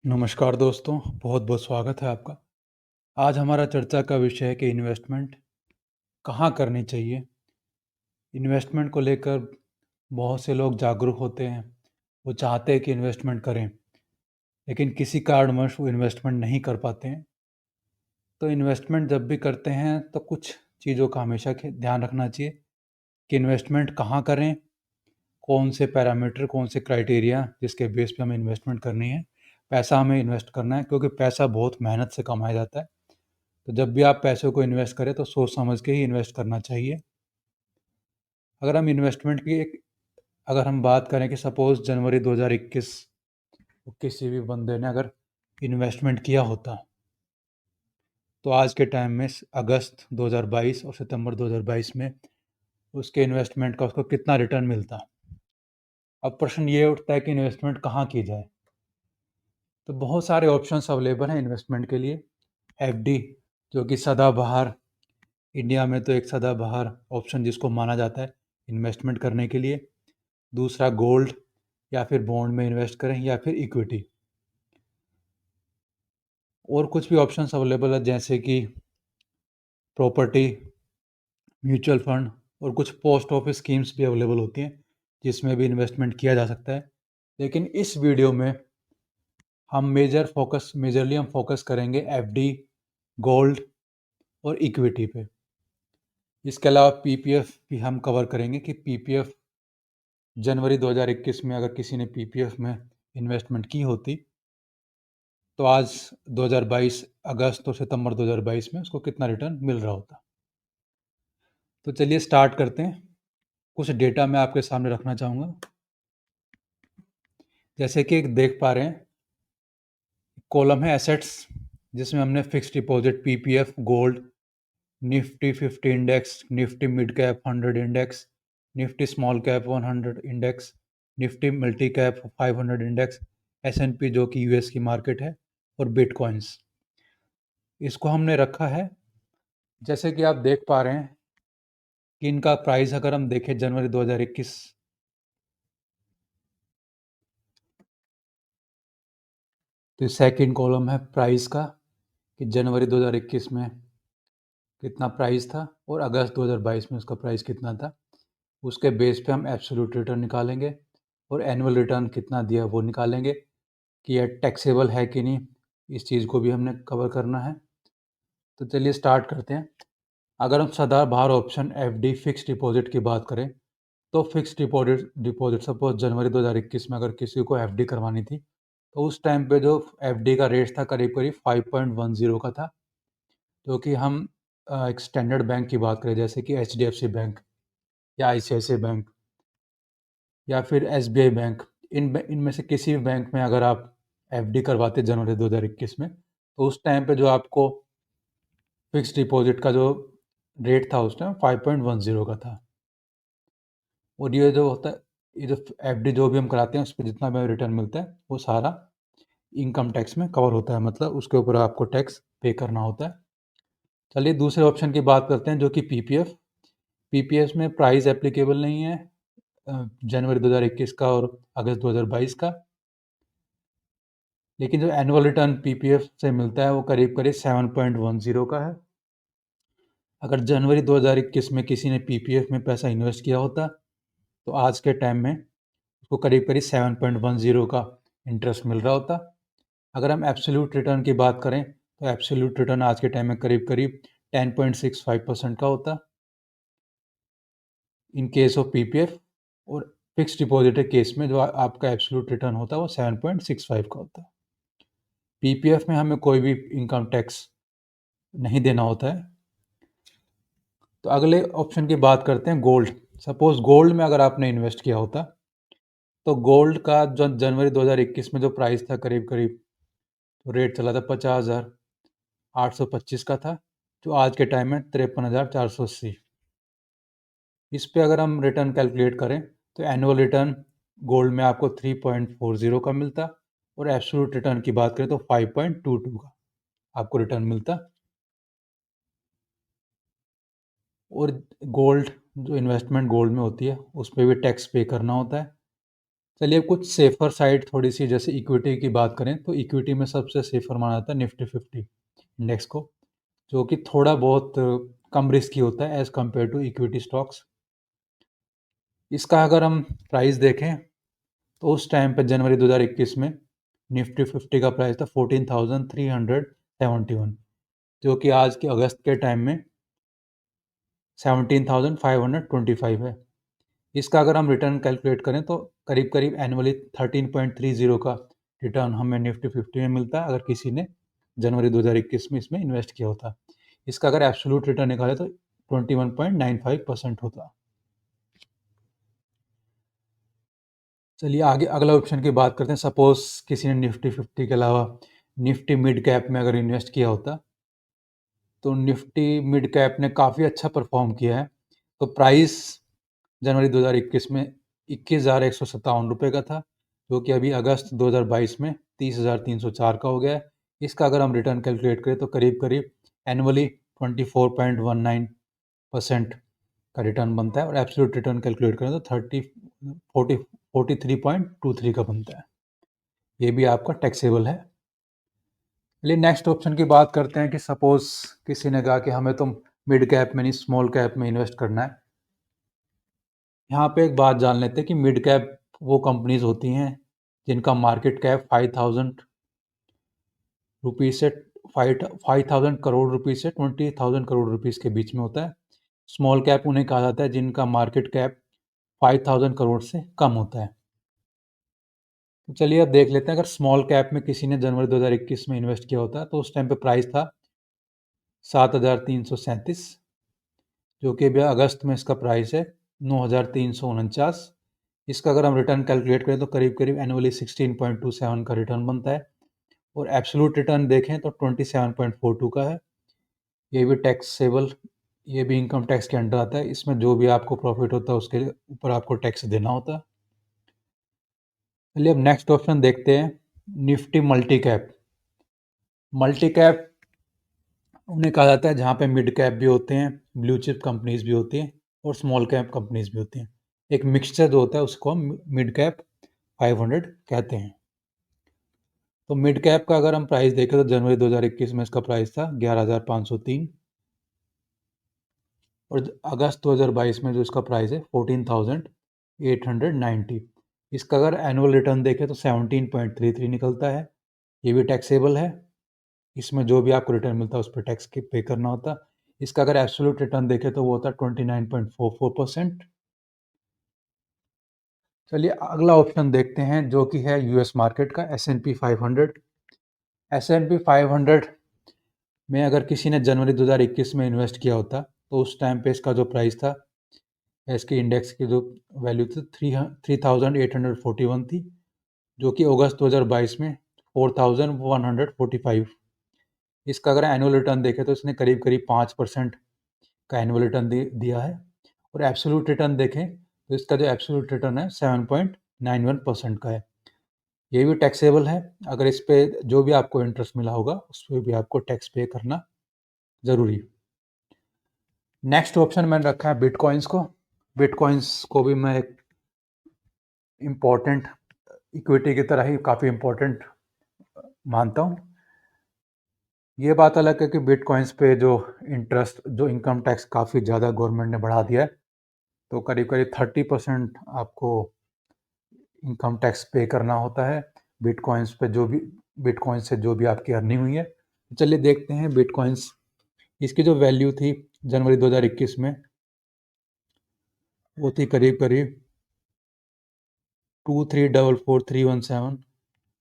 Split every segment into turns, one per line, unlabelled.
नमस्कार दोस्तों, बहुत-बहुत स्वागत है आपका। आज हमारा चर्चा का विषय है कि इन्वेस्टमेंट कहाँ करनी चाहिए। इन्वेस्टमेंट को लेकर बहुत से लोग जागरूक होते हैं। वो चाहते हैं कि इन्वेस्टमेंट करें, लेकिन किसी कारणवश वो इन्वेस्टमेंट नहीं कर पाते हैं। तो इन्वेस्टमेंट जब भी करते हैं, तो कुछ चीज़ों का हमेशा खे ध्यान रखना चाहिए कि इन्वेस्टमेंट कहाँ करें, कौन से पैरामीटर, कौन से क्राइटेरिया जिसके बेस पे हमें इन्वेस्टमेंट करनी है। पैसा हमें इन्वेस्ट करना है क्योंकि पैसा बहुत मेहनत से कमाया जाता है। तो जब भी आप पैसों को इन्वेस्ट करें तो सोच समझ के ही इन्वेस्ट करना चाहिए। अगर हम इन्वेस्टमेंट की एक अगर हम बात करें कि सपोज़ जनवरी 2021 को किसी भी बंदे ने अगर इन्वेस्टमेंट किया होता, तो आज के टाइम में अगस्त 2022 और सितंबर 2022 में उसके इन्वेस्टमेंट का उसको कितना रिटर्न मिलता। अब प्रश्न ये उठता है कि इन्वेस्टमेंट कहाँ की जाए? तो बहुत सारे ऑप्शंस अवेलेबल हैं इन्वेस्टमेंट के लिए। एफडी जो कि सदाबहार, इंडिया में तो एक सदाबहार ऑप्शन जिसको माना जाता है इन्वेस्टमेंट करने के लिए। दूसरा गोल्ड या फिर बॉन्ड में इन्वेस्ट करें या फिर इक्विटी। और कुछ भी ऑप्शंस अवेलेबल है जैसे कि प्रॉपर्टी, म्यूचुअल फंड और कुछ पोस्ट ऑफिस स्कीम्स भी अवेलेबल होती हैं जिसमें भी इन्वेस्टमेंट किया जा सकता है। लेकिन इस वीडियो में हम मेजरली हम फोकस करेंगे एफडी, गोल्ड और इक्विटी पे। इसके अलावा पीपीएफ भी हम कवर करेंगे कि पीपीएफ जनवरी 2021 में अगर किसी ने पीपीएफ में इन्वेस्टमेंट की होती, तो आज 2022 अगस्त और सितंबर 2022 में उसको कितना रिटर्न मिल रहा होता। तो चलिए स्टार्ट करते हैं। कुछ डेटा मैं आपके सामने रखना चाहूँगा। जैसे कि एक देख पा रहे हैं, कॉलम है एसेट्स, जिसमें हमने fixed deposit, PPF, gold, Nifty 50 index, Nifty mid cap 100 index, Nifty small cap 100 index, Nifty multi cap 500 index, S and P जो कि यूएस की मार्केट है, और बिटकॉइंस। इसको हमने रखा है। जैसे कि आप देख पा रहे हैं कि इनका प्राइस अगर हम देखें जनवरी 2021, तो सेकंड कॉलम है प्राइस का कि जनवरी 2021 में कितना प्राइस था और अगस्त 2022 में उसका प्राइस कितना था। उसके बेस पे हम एब्सोल्यूट रिटर्न निकालेंगे और एनुअल रिटर्न कितना दिया वो निकालेंगे कि यह टैक्सेबल है कि नहीं। इस चीज़ को भी हमने कवर करना है। तो चलिए स्टार्ट करते हैं। अगर हम सदाबहार ऑप्शन एफडी फिक्स्ड डिपॉजिट की बात करें, तो फिक्स्ड डिपॉजिट सपोज जनवरी 2021 में अगर किसी को एफडी करवानी थी, तो उस टाइम पे जो एफडी का रेट था करीब-करीब 5.10 का था। जो कि हम एक स्टैंडर्ड बैंक की बात करें जैसे कि एचडीएफसी बैंक या आईसीआईसीआई बैंक या फिर एसबीआई बैंक, इनमें से किसी भी बैंक में अगर आप एफडी करवाते जनवरी 2021 में, तो उस टाइम पे जो आपको फिक्स्ड डिपॉजिट का जो रेट था उस टाइम 5.10 का था। और ये जो होता है, ये जो एफडी जो भी हम कराते हैं उस पे जितना भी हमें रिटर्न मिलता है वो सारा इनकम टैक्स में कवर होता है, मतलब उसके ऊपर आपको टैक्स पे करना होता है। चलिए दूसरे ऑप्शन की बात करते हैं जो कि पीपीएफ। पीपीएफ में प्राइस एप्लीकेबल नहीं है जनवरी 2021 का और अगस्त 2022 का। लेकिन जो एनुअल रिटर्न पीपीएफ से मिलता है वो करीब-करीब 7.10 का है। अगर जनवरी 2021 में किसी ने पीपीएफ में पैसा इन्वेस्ट किया होता, तो आज के टाइम में उसको करीब-करीब 7.10 का इंटरेस्ट मिल रहा होता। अगर हम एब्सोल्यूट रिटर्न की बात करें, तो एब्सोल्यूट रिटर्न आज के टाइम में करीब-करीब 10.65% का होता इन केस ऑफ पीपीएफ। और फिक्स्ड डिपॉजिट के केस में जो आपका एब्सोल्यूट रिटर्न होता है वो 7.65 का होता है। पीपीएफ में हमें कोई भी इनकम टैक्स नहीं देना होता है। तो अगले ऑप्शन की बात करते हैं गोल्ड। सपोज़ गोल्ड में अगर आपने इन्वेस्ट किया होता, तो गोल्ड का जो जनवरी 2021 में जो प्राइस था करीब-करीब तो रेट चला था 50,825 का था, जो आज के टाइम में 53,480। इस पे अगर हम रिटर्न कैलकुलेट करें, तो एनुअल रिटर्न गोल्ड में आपको 3.40 का मिलता और एब्सोल्यूट रिटर्न की बात करें तो 5.22 का आपको रिटर्न मिलता। और गोल्ड जो इन्वेस्टमेंट गोल्ड में होती है, उस पे भी टैक्स पे करना होता है। चलिए अब कुछ सेफर साइड थोड़ी सी, जैसे इक्विटी की बात करें तो इक्विटी में सबसे सेफर माना जाता है निफ्टी 50 इंडेक्स को, जो कि थोड़ा बहुत कम रिस्की होता है as compared to equity stocks. इसका अगर हम प्राइस देखें तो उस टाइम पे जनवरी 2021 में निफ्टी 50 का प्राइस था 14,371, जो कि आज के अगस्त के टाइम में 17,525 है। इसका अगर हम रिटर्न कैलकुलेट करें तो करीब करीब एनुअली 13.30 का रिटर्न हमें निफ्टी 50 में मिलता है, अगर किसी ने जनवरी 2021 में इसमें इन्वेस्ट किया होता। इसका अगर एब्सोल्यूट रिटर्न निकाले तो 21.95% होता। चलिए आगे अगला ऑप्शन की बात करते हैं। सपोज किसी ने निफ्टी 50 के अलावा निफ्टी मिड कैप में अगर इन्वेस्ट किया होता, तो निफ्टी मिड कैप ने काफ़ी अच्छा परफॉर्म किया है। तो प्राइस जनवरी 2021 में 21,157 का था, जो कि अभी अगस्त 2022 में 30,304 का हो गया है। इसका अगर हम रिटर्न कैलकुलेट करें तो करीब करीब एनुअली 24.19% का रिटर्न बनता है, और एब्सोल्यूट रिटर्न कैलकुलेट करें तो 43.23 का बनता है। ये भी आपका टैक्सेबल है। चलिए नेक्स्ट ऑप्शन की बात करते हैं कि सपोज किसी ने कहा कि हमें तो मिड कैप में नहीं स्मॉल कैप में इन्वेस्ट करना है। यहाँ पे एक बात जान लेते हैं कि मिड कैप वो कंपनीज होती हैं जिनका मार्केट कैप 5,000 रुपीज़ से 5,000 करोड़ रुपीज़ से 20,000 करोड़ रुपीज़ के बीच में होता है। स्मॉल कैप उन्हें कहा जाता है जिनका मार्केट कैप 5,000 करोड़ से कम होता है। तो चलिए अब देख लेते हैं, अगर स्मॉल कैप में किसी ने जनवरी 2021 में इन्वेस्ट किया होता तो उस टाइम पे प्राइस था 7,337, जो कि अभी अगस्त में इसका प्राइस है 9,349। इसका अगर हम रिटर्न कैलकुलेट करें तो करीब करीब एनुअली 16.27 का रिटर्न बनता है, और एब्सोल्यूट रिटर्न देखें तो 27.42 का है। ये भी टैक्सेबल, ये भी इनकम टैक्स के अंडर आता है। इसमें जो भी आपको प्रॉफिट होता है उसके ऊपर आपको टैक्स देना होता है। चलिए अब नेक्स्ट ऑप्शन देखते हैं, Nifty multi cap. Multi cap उन्हें कहा जाता है जहाँ पे मिड कैप भी होते हैं, ब्लू चिप कंपनीज भी होती हैं, और स्मॉल कैप कंपनीज भी होती हैं। एक मिक्सचर जो होता है उसको हम मिड कैप 500 कहते हैं। तो मिड कैप का अगर हम प्राइस देखें तो जनवरी 2021 में इसका प्राइस था 11,503, और अगस्त 2022 में जो इसका प्राइस है 14,890। इसका अगर एनुअल रिटर्न देखें तो 17.33 निकलता है। ये भी टैक्सेबल है। इसमें जो भी आपको रिटर्न मिलता है उस पर टैक्स पे करना होता है। इसका अगर एब्सोल्यूट रिटर्न देखें तो वो होता है 29.44%। चलिए अगला ऑप्शन देखते हैं जो कि है यूएस मार्केट का S&P 500। S&P 500 में अगर किसी ने जनवरी 2021 में इन्वेस्ट किया होता तो उस टाइम पे इसका जो प्राइस था, इसके इंडेक्स की जो वैल्यू थी 3,841 थी, जो कि अगस्त 2022 में 4,145। इसका अगर एनुअल रिटर्न देखें तो इसने करीब करीब 5% का एनुअल रिटर्न दिया है, और एब्सोल्यूट रिटर्न देखें तो इसका जो एब्सोल्यूट रिटर्न है 7.91% का है। ये भी टैक्सेबल है। अगर इस पे जो भी आपको इंटरेस्ट मिला होगा उस पर भी आपको टैक्स पे करना ज़रूरी। नेक्स्ट ऑप्शन मैंने रखा है बिटकॉइंस को। बिटकॉइंस को भी मैं एक इम्पॉर्टेंट इक्विटी की तरह ही काफ़ी इम्पोर्टेंट मानता हूँ। ये बात अलग है कि बिटकॉइंस पे जो इंटरेस्ट, जो इनकम टैक्स काफ़ी ज़्यादा गवर्नमेंट ने बढ़ा दिया है, तो करीब करीब 30% आपको इनकम टैक्स पे करना होता है बिटकॉइंस पे, जो भी बिटकॉइन से जो भी आपकी अर्निंग हुई है। चलिए देखते हैं बिटकॉइंस। इसकी जो वैल्यू थी जनवरी 2021 में वो थी करीब करीब 2,344,317,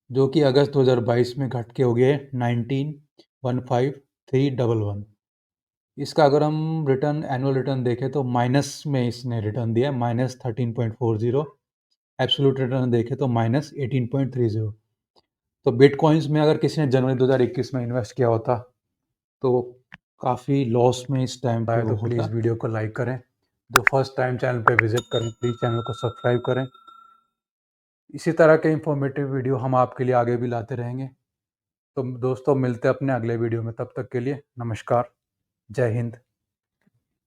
जो कि अगस्त 2022 में घट के हो गए 19,15,311। इसका अगर हम रिटर्न एनुअल रिटर्न देखें तो माइनस में इसने रिटर्न दिया -13.40। एब्सोल्यूट रिटर्न देखें तो -18.30। तो बिटकॉइंस में अगर किसी ने जनवरी 2021 में इन्वेस्ट किया होता तो काफ़ी लॉस में इस टाइम पे वो होता। प्लीज़ वीडियो को लाइक करें। जो फर्स्ट टाइम चैनल पे विजिट करें प्लीज़ चैनल को सब्सक्राइब करें। इसी तरह के इंफॉर्मेटिव वीडियो हम आपके लिए आगे भी लाते रहेंगे। तो दोस्तों मिलते हैं अपने अगले वीडियो में, तब तक के लिए नमस्कार, जय हिंद।